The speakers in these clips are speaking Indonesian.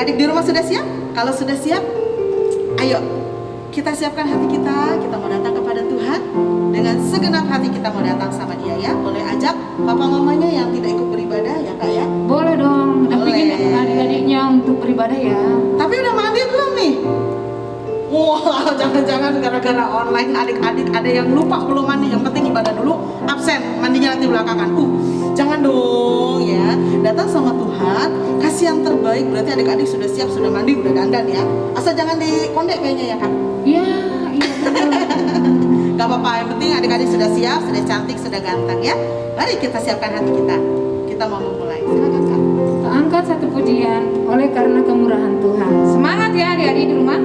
Adik-adik di rumah sudah siap? Kalau sudah siap, ayo kita siapkan hati kita. Kita mau datang kepada Tuhan dengan segenap hati, kita mau datang sama Dia ya. Boleh ajak papa mamanya yang tidak ikut beribadah ya Kak ya? Boleh dong, dampingin adik-adiknya untuk beribadah ya. Tapi udah mandi belum nih? Wah, jangan-jangan gara-gara online adik-adik ada yang lupa belum mandi. Yang penting ibadah dulu, absen, mandinya nanti belakangan. Jangan dong ya. Datang sama Tuhan, kasih yang terbaik. Berarti adik-adik sudah siap, sudah mandi, udah dandan ya. Asal jangan dikondek kayaknya ya Kak. Iya. Gak apa-apa, yang penting adik-adik sudah siap, sudah cantik, sudah ganteng ya. Mari kita siapkan hati kita. Kita mau memulai. Silakan Kak. Kita angkat satu pujian oleh karena kemurahan Tuhan. Semangat ya adik-adik di rumah.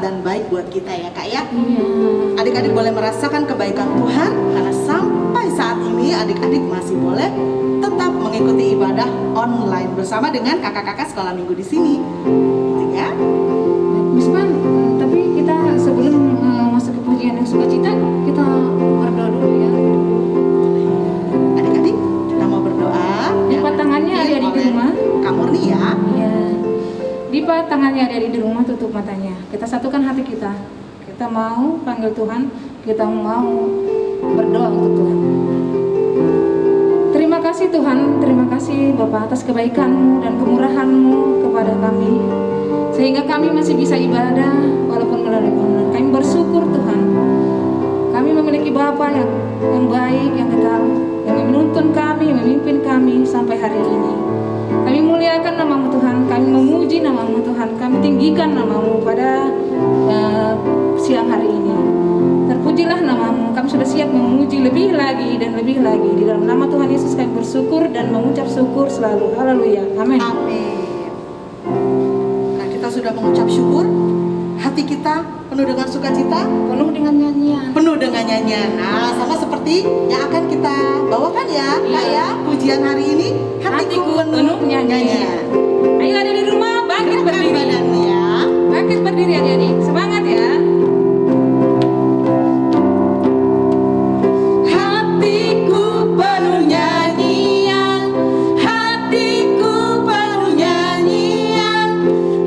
Dan baik buat kita ya Kak ya. Adik-adik boleh merasakan kebaikan Tuhan karena sampai saat ini adik-adik masih boleh tetap mengikuti ibadah online bersama dengan kakak-kakak sekolah minggu di sini. Gitu ya. Miss Man, tapi kita sebelum masuk ke pujian yang sukacita, kita berdoa dulu ya. Adik-adik, kita mau berdoa. Lipat tangannya adik-adik di rumah. Kak Murni ya. Iya. Lipat tangannya adik-adik di rumah, tutup matanya. Kita satukan hati kita. Kita mau panggil Tuhan, kita mau berdoa untuk Tuhan. Terima kasih Tuhan, terima kasih Bapak atas kebaikan-Mu dan kemurahan-Mu kepada kami. Sehingga kami masih bisa ibadah walaupun melalui online. Kami bersyukur Tuhan. Kami memiliki Bapa yang baik, yang kekal, yang menuntun kami, memimpin kami sampai hari ini. Kami muliakan nama-Mu Tuhan, kami memuji nama-Mu Tuhan, kami tinggikan nama-Mu pada siang hari ini. Terpuji terpujilah namamu. Kami sudah siap memuji lebih lagi dan lebih lagi. Di dalam nama Tuhan Yesus kami bersyukur dan mengucap syukur selalu. Haleluya. Amin. Amin. Nah, kita sudah mengucap syukur. Hati kita penuh dengan sukacita, Penuh dengan nyanyian. penuh dengan nyanyian. Nah, sama seperti yang akan kita bawakan ya, Kak ya. Pujian hari ini, hatiku penuh nyanyian. Ayo ada di rumah, bangkit Gerakkan berdiri. badannya. Bangkit berdiri adik-adik. Semangat ya. Hatiku penuh nyanyian, hatiku penuh nyanyian,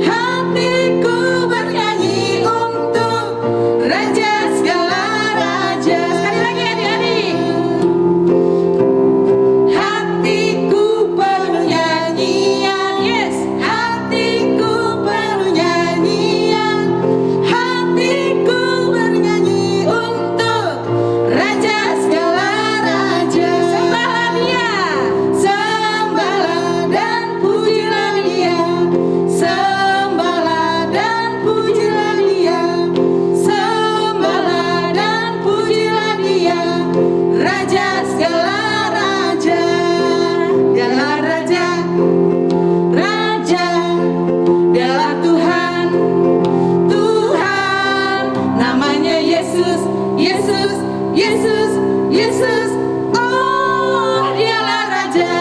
hatiku bernyanyi untuk Raja segala raja. Sekali lagi adik-adik. Hatiku penuh nyanyian, Yes. hatiku penuh nyanyian, hatiku bernyanyi untuk Raja segala raja. Sembahlah Dia. Sembahlah dan pujilah Dia, sembahlah dan pujilah Dia, sembahlah dan pujilah Dia, Raja segala raja. Dialah Raja, Raja, Dialah Tuhan, Tuhan, namanya Yesus, Yesus, Yesus, Yesus. Oh, Dialah Raja.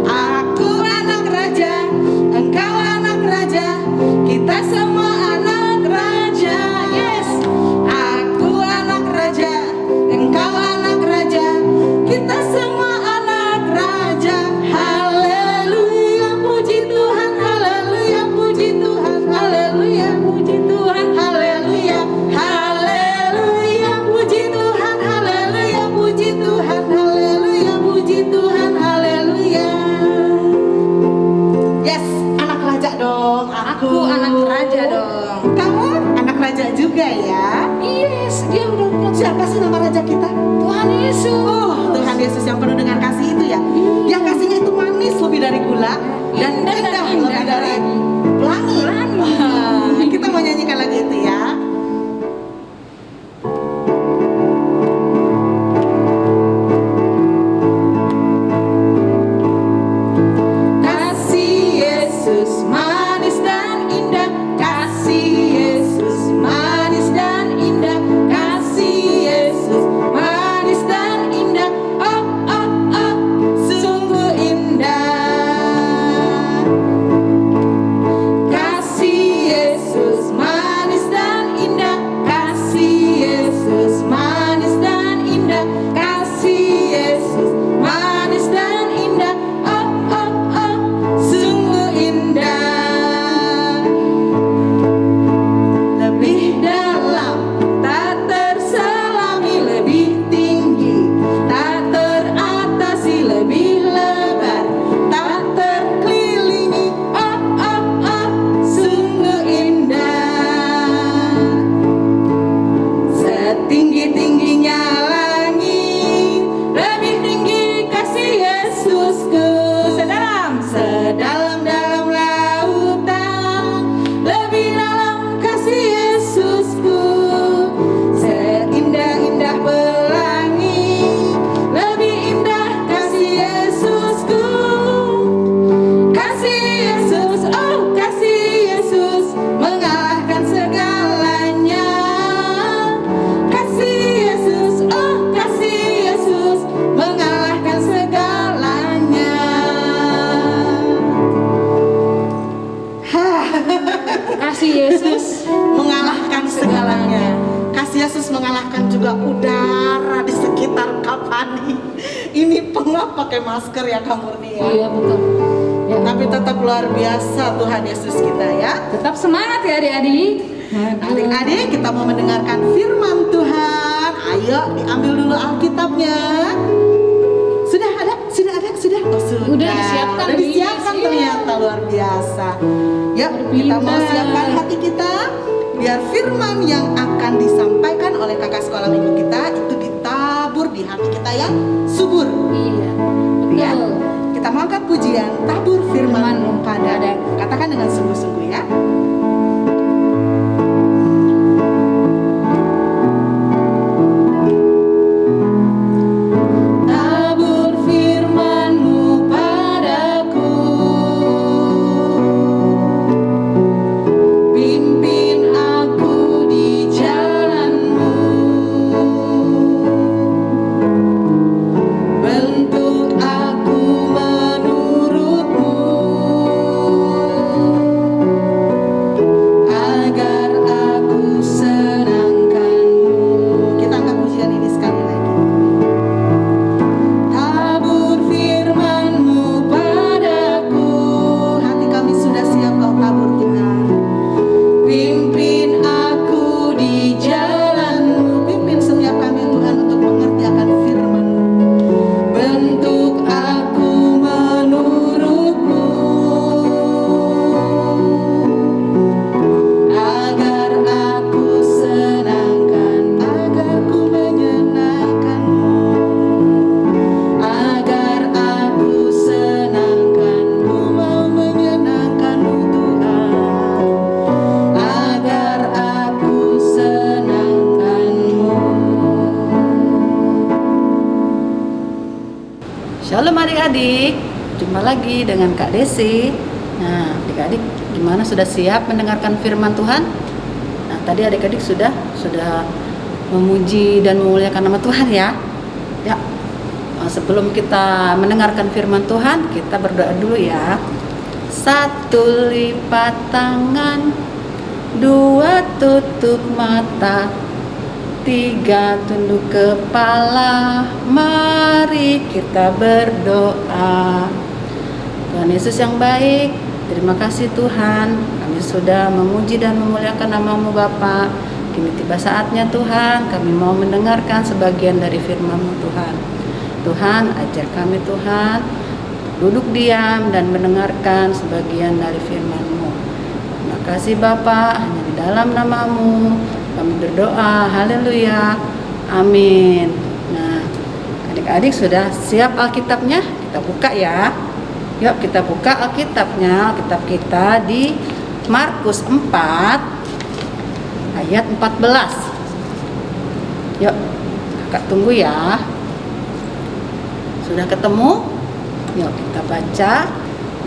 Aku anak raja, engkau anak raja, kita semua anak raja. Yes, aku anak raja, engkau anak raja, kita semua anak raja. Haleluya, puji Tuhan, haleluya, puji Tuhan, haleluya, puji Tuhan, haleluya, haleluya, puji Tuhan, haleluya, puji Tuhan, haleluya, puji Tuhan, haleluya. Yes, anak raja dong. Aku anak raja dong. Kamu anak raja juga ya. Yes, dia udah bilang. Siapa sih nama raja kita? Tuhan Yesus. Oh, Tuhan Yesus yang penuh dengan kasih itu ya. Yang kasihnya itu manis lebih dari gula dan Indah dan indah indah lebih dari lagi. pelangi. Pelangi. Wah, kita mau nyanyikan lagi itu ya. Kasih Yesus manis dan indah, kasih Yesus manis dan indah, kasih Yesus manis dan indah. Oh, oh, oh, sungguh indah. Kasih Yesus manis dan indah, kasih Yesus manis dan indah, kasih Yesus manis dan indah. Oh, oh, oh, sungguh indah. Lebih dalam, tak terselami, lebih tinggi, tak teratasi, lebih lebar, tak terkelilingi. Oh, oh, oh, sungguh indah. Setinggi-tingginya langit, lebih tinggi kasih Yesusku. Sedalam-dalam lautan, lebih dalam kasih Yesusku. Seindah-indah pelangi, lebih indah kasih Yesusku. Kasih Yesus, oh kasih Yesus, mengalahkan segalanya. Kasih Yesus, oh kasih Yesus, mengalahkan segalanya. Kasih Yesus Mengalahkan segalanya. Kasih Yesus mengalahkan juga udara di sekitar Kapani. Ini pengap pakai masker ya Kak Murni ya. Iya betul. Ya, Tapi tetap luar biasa Tuhan Yesus kita ya. tetap semangat ya adik-adik. Adik-adik, kita mau mendengarkan firman Tuhan. Ayo diambil dulu Alkitabnya. Sudah ada? Sudah ada? Sudah? Oh, sudah. Udah disiapkan, Udah disiapkan Nis. ternyata luar biasa. Yuk, kita mau Berpindah. siapkan hati kita biar firman yang akan disampaikan oleh kakak sekolah minggu kita itu ditabur di hati kita yang subur. Iya. Ya. Betul. Kita mau angkat pujian tabur firman Firman-Mu padaku. Katakan dengan sungguh-sungguh ya. adik-adik, jumpa lagi dengan Kak Desi. Nah, adik-adik gimana, sudah siap mendengarkan firman Tuhan? Nah, tadi adik-adik sudah memuji dan memuliakan nama Tuhan ya. Ya, sebelum kita mendengarkan firman Tuhan, kita berdoa dulu ya. 1 lipat tangan, 2 tutup mata, 3 tunduk kepala, mari kita berdoa. Tuhan Yesus yang baik, terima kasih Tuhan, kami sudah memuji dan memuliakan nama-Mu Bapa. Kini tiba saatnya Tuhan, kami mau mendengarkan sebagian dari firman-Mu Tuhan. Tuhan, ajar kami Tuhan, duduk diam dan mendengarkan sebagian dari firman-Mu. Terima kasih Bapa, hanya di dalam nama-Mu kami berdoa, haleluya, amin. Nah, adik-adik sudah siap Alkitabnya? Kita buka ya. Yuk kita buka Alkitabnya. Alkitab kita di Markus 4 ayat 14. Yuk, kakak tunggu ya. Sudah ketemu? Yuk kita baca.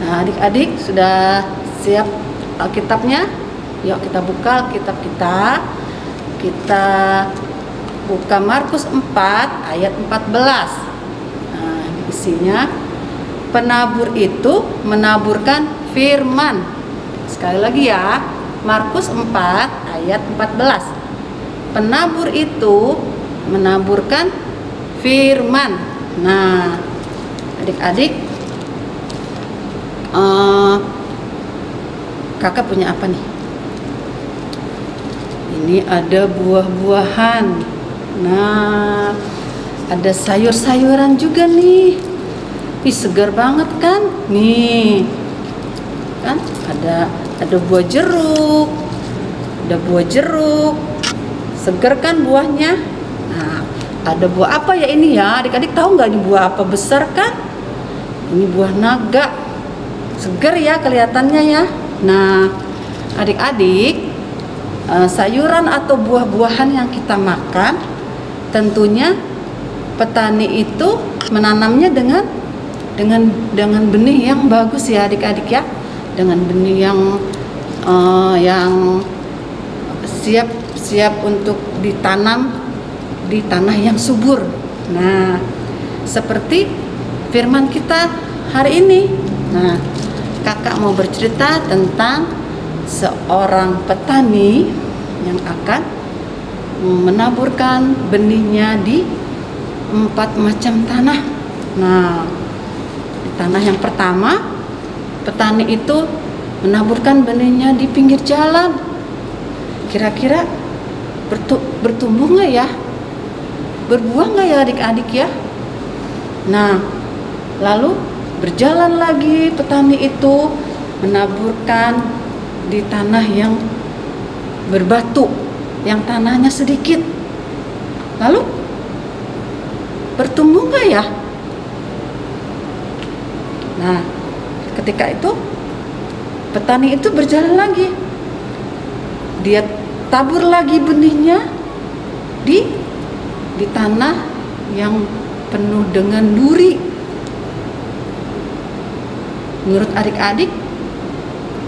Nah, adik-adik sudah siap Alkitabnya? Yuk kita buka Alkitab kita. Kita buka Markus 4 ayat 14. Nah, isinya, penabur itu menaburkan firman. Sekali lagi ya, Markus 4 ayat 14. Penabur itu menaburkan firman. Nah, adik-adik, kakak punya apa nih? Ini ada buah-buahan. Nah, ada sayur-sayuran juga nih. Ih, segar banget kan? Nih. Kan ada buah jeruk. Ada buah jeruk. Segar kan buahnya? Nah, ada buah apa ya ini ya? Adik-adik tahu nggak ini buah apa besar kan? Ini buah naga. Segar ya kelihatannya ya. Nah, adik-adik, sayuran atau buah-buahan yang kita makan, tentunya petani itu menanamnya dengan benih yang bagus ya adik-adik ya, dengan benih yang siap untuk ditanam di tanah yang subur. Nah, seperti firman kita hari ini. Nah, kakak mau bercerita tentang seorang petani yang akan menaburkan benihnya di 4 macam tanah. Nah, di tanah yang pertama, petani itu menaburkan benihnya di pinggir jalan. Kira-kira bertumbuh nggak ya? Berbuah nggak ya adik-adik ya? Nah, lalu berjalan lagi petani itu menaburkan di tanah yang berbatu, yang tanahnya sedikit. Lalu bertumbuh nggak ya? Nah, ketika itu petani itu berjalan lagi. Dia tabur lagi benihnya di tanah yang penuh dengan duri. Menurut adik-adik,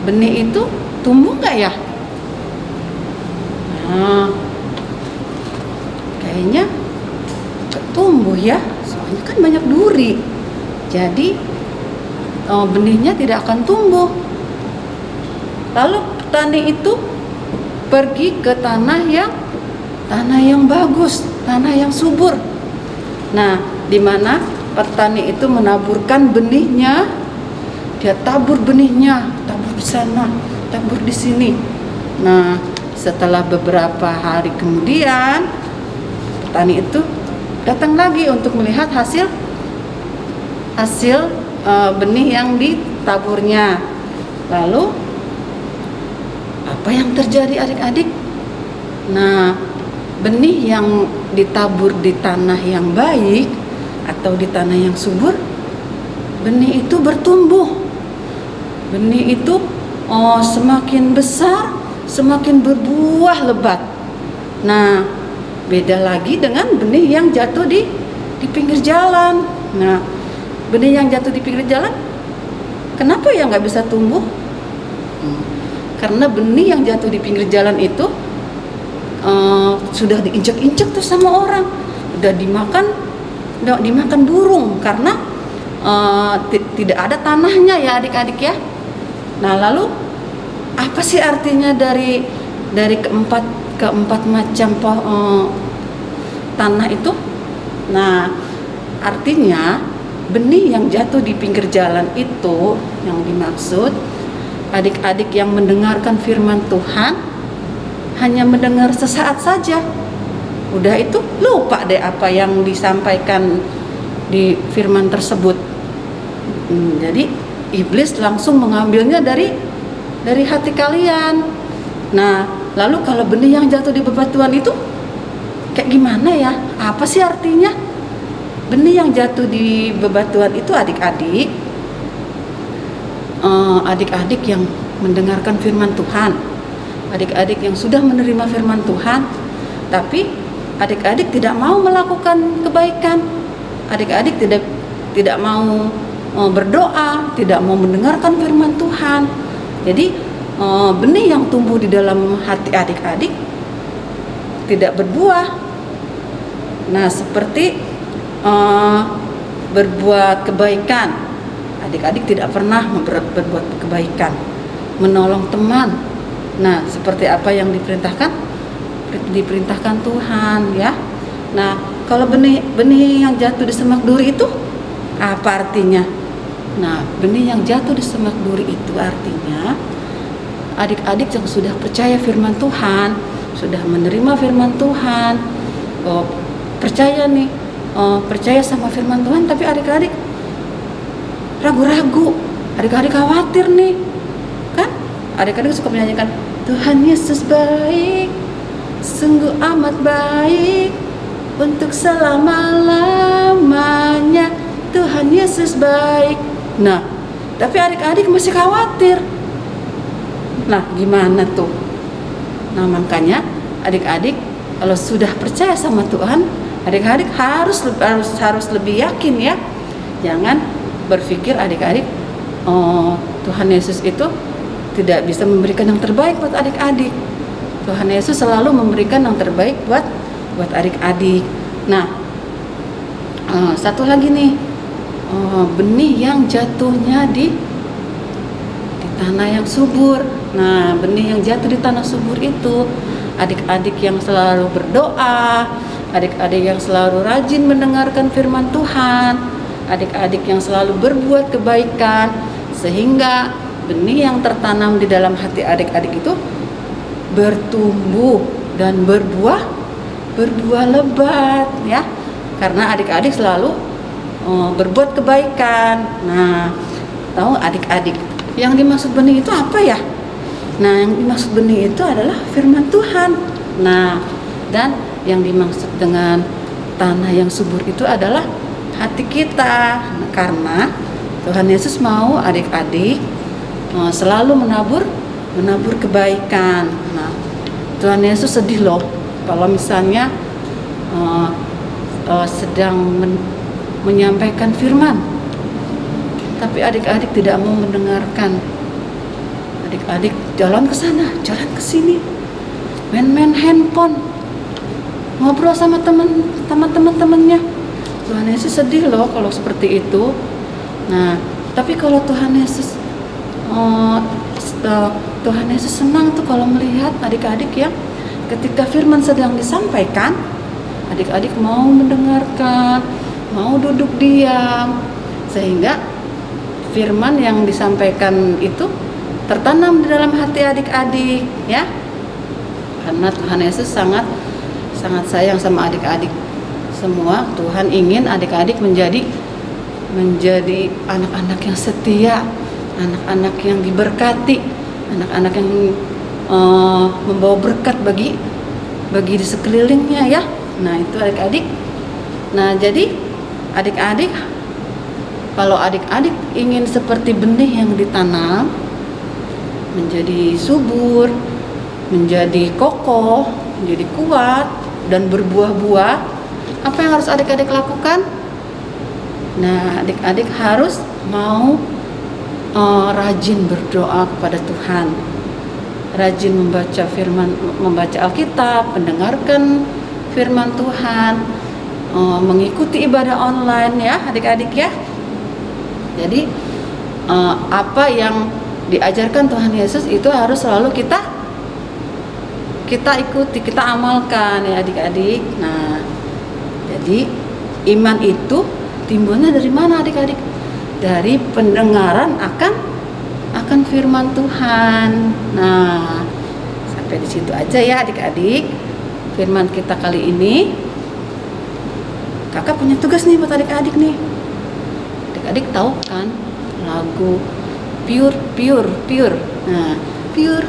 benih itu tumbuh nggak ya? Nah, kayaknya nggak tumbuh ya, soalnya kan banyak duri. Jadi benihnya tidak akan tumbuh. Lalu petani itu pergi ke tanah yang bagus, tanah yang subur. Nah, di mana petani itu menaburkan benihnya, dia tabur benihnya, tabur di sana, tabur di sini. Nah, setelah beberapa hari kemudian, petani itu datang lagi untuk melihat hasil benih yang ditaburnya. Lalu apa yang terjadi adik-adik? Nah, benih yang ditabur di tanah yang baik atau di tanah yang subur, benih itu bertumbuh. Benih itu semakin besar, semakin berbuah lebat. Nah, beda lagi dengan benih yang jatuh di pinggir jalan. Nah, benih yang jatuh di pinggir jalan, kenapa ya nggak bisa tumbuh? Karena benih yang jatuh di pinggir jalan itu sudah diinjak-injak tuh sama orang, udah dimakan burung karena tidak ada tanahnya ya adik-adik ya. Nah lalu apa sih artinya dari keempat macam tanah itu? Nah artinya benih yang jatuh di pinggir jalan itu yang dimaksud adik-adik yang mendengarkan firman Tuhan hanya mendengar sesaat saja. Udah itu lupa deh apa yang disampaikan di firman tersebut. Jadi iblis langsung mengambilnya dari hati kalian. Nah, lalu kalau benih yang jatuh di bebatuan itu kayak gimana ya? Apa sih artinya? Benih yang jatuh di bebatuan itu adik-adik yang mendengarkan firman Tuhan, adik-adik yang sudah menerima firman Tuhan, tapi adik-adik tidak mau melakukan kebaikan, adik-adik tidak mau berdoa, tidak mau mendengarkan firman Tuhan. Jadi benih yang tumbuh di dalam hati adik-adik tidak berbuah. Nah, seperti berbuat kebaikan, adik-adik tidak pernah berbuat kebaikan, menolong teman. Nah, seperti apa yang diperintahkan Tuhan ya. Nah, kalau benih yang jatuh di semak duri itu apa artinya? Nah, benih yang jatuh di semak duri itu artinya adik-adik yang sudah percaya firman Tuhan, sudah menerima firman Tuhan, percaya sama firman Tuhan, tapi adik-adik ragu-ragu, adik-adik khawatir nih, kan? Adik-adik suka menyanyikan Tuhan Yesus baik, sungguh amat baik, untuk selama-lamanya Tuhan Yesus baik. Nah, tapi adik-adik masih khawatir. Nah, gimana tuh? Nah, makanya adik-adik kalau sudah percaya sama Tuhan, adik-adik harus lebih yakin ya. Jangan berpikir adik-adik Tuhan Yesus itu tidak bisa memberikan yang terbaik buat adik-adik. Tuhan Yesus selalu memberikan yang terbaik buat adik-adik. Nah, satu lagi nih, benih yang jatuhnya di tanah yang subur. Nah, benih yang jatuh di tanah subur itu adik-adik yang selalu berdoa, adik-adik yang selalu rajin mendengarkan firman Tuhan, adik-adik yang selalu berbuat kebaikan, sehingga benih yang tertanam di dalam hati adik-adik itu bertumbuh dan berbuah lebat ya, karena adik-adik selalu berbuat kebaikan. Nah, tahu adik-adik yang dimaksud benih itu apa ya? Nah, yang dimaksud benih itu adalah firman Tuhan. Nah, dan yang dimaksud dengan tanah yang subur itu adalah hati kita, karena Tuhan Yesus mau adik-adik selalu menabur kebaikan. Nah, Tuhan Yesus sedih loh kalau misalnya sedang menyampaikan firman, tapi adik-adik tidak mau mendengarkan. Adik-adik jalan ke sana, jalan ke sini, main handphone, ngobrol sama teman-temannya. Tuhan Yesus sedih loh kalau seperti itu. Nah, tapi kalau Tuhan Yesus senang tuh kalau melihat adik-adik yang ketika firman sedang disampaikan, adik-adik mau mendengarkan, mau duduk diam, sehingga firman yang disampaikan itu tertanam di dalam hati adik-adik ya. Karena Tuhan Yesus sangat sayang sama adik-adik semua. Tuhan ingin adik-adik menjadi anak-anak yang setia, anak-anak yang diberkati, anak-anak yang membawa berkat bagi di sekelilingnya ya. Nah, itu adik-adik. Nah, jadi adik-adik, kalau adik-adik ingin seperti benih yang ditanam menjadi subur, menjadi kokoh, menjadi kuat dan berbuah-buah, apa yang harus adik-adik lakukan? Nah, adik-adik harus mau rajin berdoa kepada Tuhan, rajin membaca firman, membaca Alkitab, mendengarkan firman Tuhan, mengikuti ibadah online ya adik-adik ya. Jadi apa yang diajarkan Tuhan Yesus itu harus selalu kita ikuti, kita amalkan ya adik-adik. Nah, jadi iman itu timbulnya dari mana adik-adik? Dari pendengaran akan firman Tuhan. Nah, sampai di situ aja ya adik-adik. Firman kita kali ini. Kakak punya tugas nih buat adik-adik nih. Adik-adik tahu kan lagu Pure. Nah, pure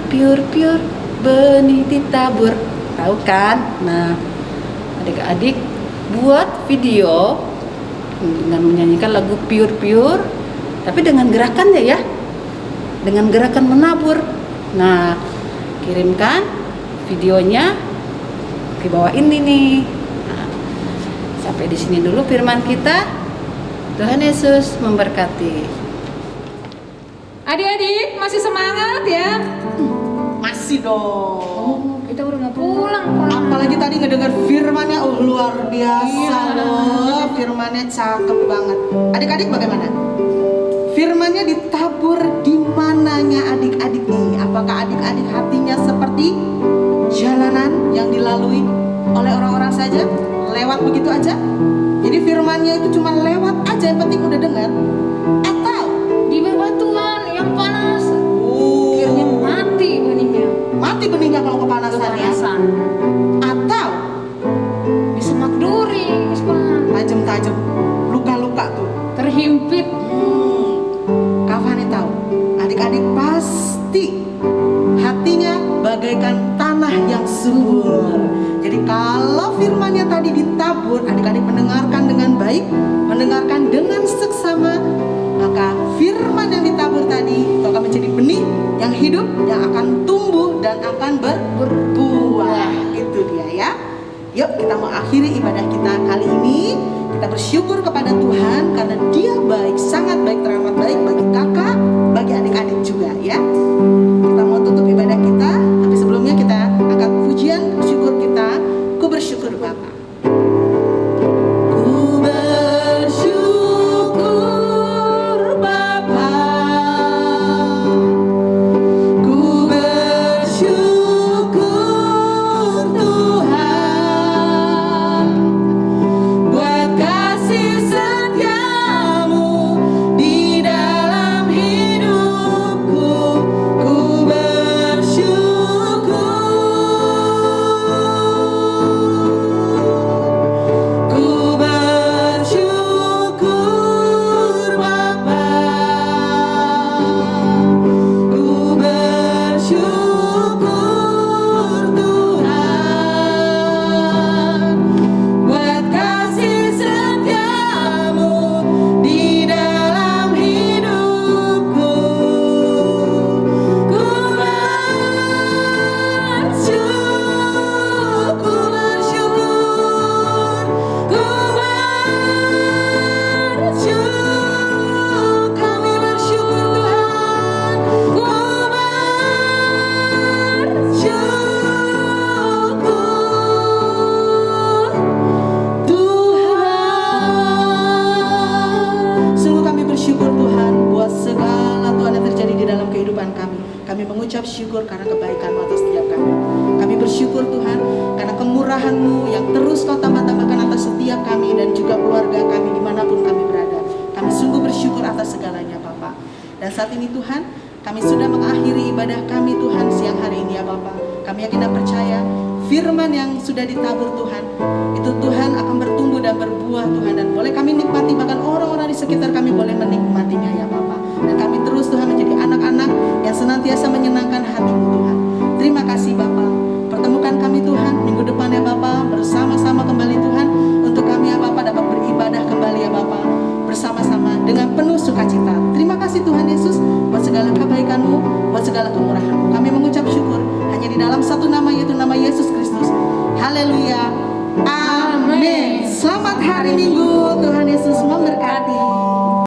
benih ditabur. Tahu kan? Nah, adik-adik buat video dengan menyanyikan lagu Pure, tapi dengan gerakannya ya, dengan gerakan menabur. Nah, kirimkan videonya di bawah ini nih. Nah, sampai di sini dulu firman kita. Tuhan Yesus memberkati. Adik-adik masih semangat ya? Masih dong. Oh, kita udah mau pulang. Apalagi tadi ngedengar firmannya, luar biasa loh. Firmannya cakep banget. Adik-adik bagaimana? Firmannya ditabur di mananya adik-adik nih? Apakah adik-adik hatinya seperti jalanan yang dilalui oleh orang-orang saja? Lewat begitu aja? Jadi firmannya itu cuma lewat aja, yang penting udah dengar? Atau Di bebatuan yang panas, akhirnya mati benihnya. mati benihnya kalau kepanasan ya? Atau Di semak duri, tajam-tajam, luka-luka tuh. terhimpit. Kak Fani tahu, adik-adik pasti hatinya bagaikan tanah yang subur. Jadi kalau firmannya tadi ditabur, adik-adik mendengarkan dengan baik, mendengarkan dengan seksama, maka firman yang ditabur tadi akan menjadi benih yang hidup, yang akan tumbuh dan akan berbuah. Itu dia ya. Yuk kita mau akhiri ibadah kita kali ini. Kita bersyukur kepada Tuhan karena Dia baik, sangat baik, teramat baik bagi kakak, bagi adik-adik juga ya. Kita mau tutup ibadah kita, tapi sebelumnya kita angkat pujian syukur kita. Ku bersyukur Bapa. Ku bersyukur Bapa. Ku bersyukur Tuhan buat kasih setiamu di dalam hidupku. Ku bersyukur. Ku bersyukur Bapa. Ku bersyukur Tuhan buat kasih setiamu di dalam hidupku. Ku bersyukur, ku bersyukur, ku bersyukur, kami bersyukur Tuhan. Ku bersyukur Tuhan. Sungguh kami bersyukur Tuhan buat segala Tuhan yang terjadi di dalam kehidupan kami. Kami mengucap syukur karena kebaikan-Mu atas setiap kami. Kami bersyukur Tuhan karena kemurahan-Mu yang terus Kau tambah-tambahkan atas setiap kami dan juga keluarga kami dimanapun kami berada. Kami sungguh bersyukur atas segalanya Bapa. Dan saat ini Tuhan, kami sudah mengakhiri ibadah kami Tuhan siang hari ini ya Bapa. Kami yakin dan percaya firman yang sudah ditabur Tuhan, itu Tuhan akan bertumbuh dan berbuah Tuhan. Dan boleh kami nikmati, bahkan orang-orang di sekitar kami boleh menikmatinya ya Bapa. Dan kami terus Tuhan menjadi anak-anak yang senantiasa menyenangkan hati-Mu Tuhan. Terima kasih Bapa. Pertemukan kami Tuhan minggu depan ya Bapa, bersama-sama kembali Tuhan, untuk kami ya Bapa dapat beribadah kembali ya Bapa, bersama-sama dengan penuh sukacita. Terima kasih Tuhan Yesus buat segala kebaikan-Mu, buat segala kemurahan-Mu. Kami mengucap syukur hanya di dalam satu nama, yaitu nama Yesus Kristus. Haleluya. Amin. Selamat hari Minggu. Tuhan Yesus memberkati.